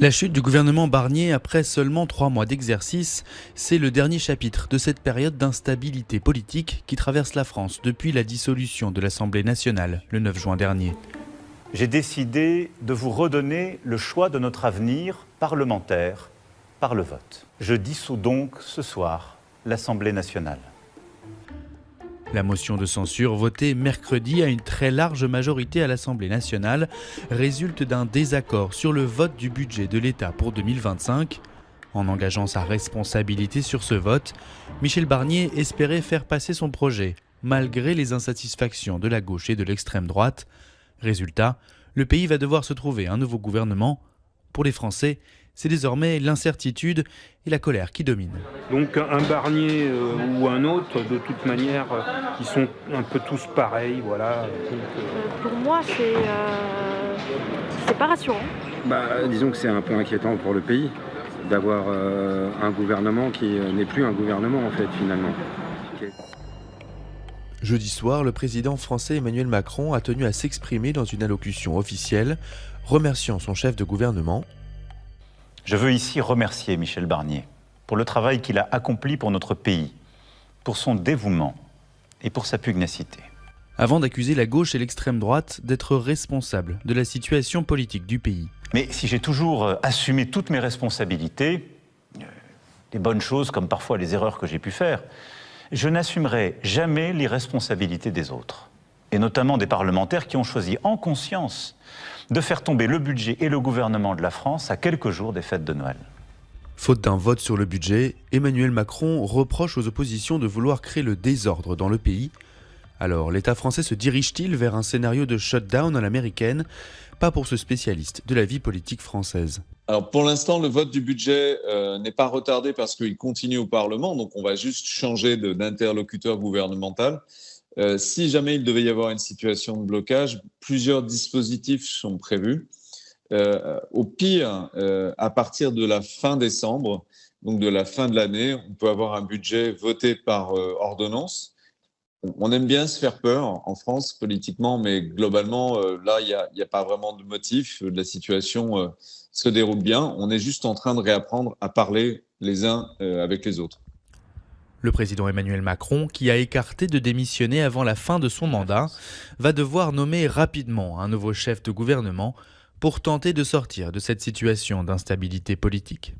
La chute du gouvernement Barnier après seulement 3 mois d'exercice, c'est le dernier chapitre de cette période d'instabilité politique qui traverse la France depuis la dissolution de l'Assemblée nationale le 9 juin dernier. J'ai décidé de vous redonner le choix de notre avenir parlementaire par le vote. Je dissous donc ce soir l'Assemblée nationale. La motion de censure votée mercredi à une très large majorité à l'Assemblée nationale résulte d'un désaccord sur le vote du budget de l'État pour 2025. En engageant sa responsabilité sur ce vote, Michel Barnier espérait faire passer son projet, malgré les insatisfactions de la gauche et de l'extrême droite. Résultat, le pays va devoir se trouver un nouveau gouvernement. Pour les Français, c'est désormais l'incertitude et la colère qui dominent. Donc un Barnier ou un autre, de toute manière, ils sont un peu tous pareils, voilà. Pour moi, c'est pas rassurant. Disons que c'est un peu inquiétant pour le pays d'avoir un gouvernement qui n'est plus un gouvernement en fait finalement. Jeudi soir, le président français Emmanuel Macron a tenu à s'exprimer dans une allocution officielle, remerciant son chef de gouvernement. Je veux ici remercier Michel Barnier pour le travail qu'il a accompli pour notre pays, pour son dévouement et pour sa pugnacité. Avant d'accuser la gauche et l'extrême droite d'être responsables de la situation politique du pays. Mais si j'ai toujours assumé toutes mes responsabilités, les bonnes choses comme parfois les erreurs que j'ai pu faire, je n'assumerai jamais l'irresponsabilité des autres, et notamment des parlementaires qui ont choisi en conscience de faire tomber le budget et le gouvernement de la France à quelques jours des fêtes de Noël. Faute d'un vote sur le budget, Emmanuel Macron reproche aux oppositions de vouloir créer le désordre dans le pays. Alors, l'État français se dirige-t-il vers un scénario de shutdown à l'américaine? Pas pour ce spécialiste de la vie politique française. Alors pour l'instant, le vote du budget n'est pas retardé parce qu'il continue au Parlement, donc on va juste changer d'interlocuteur gouvernemental. Si jamais il devait y avoir une situation de blocage, plusieurs dispositifs sont prévus. Au pire, à partir de la fin décembre, donc de la fin de l'année, on peut avoir un budget voté par ordonnance. On aime bien se faire peur en France politiquement, mais globalement, là, il n'y a pas vraiment de motif. La situation se déroule bien. On est juste en train de réapprendre à parler les uns avec les autres. Le président Emmanuel Macron, qui a écarté de démissionner avant la fin de son mandat, va devoir nommer rapidement un nouveau chef de gouvernement pour tenter de sortir de cette situation d'instabilité politique.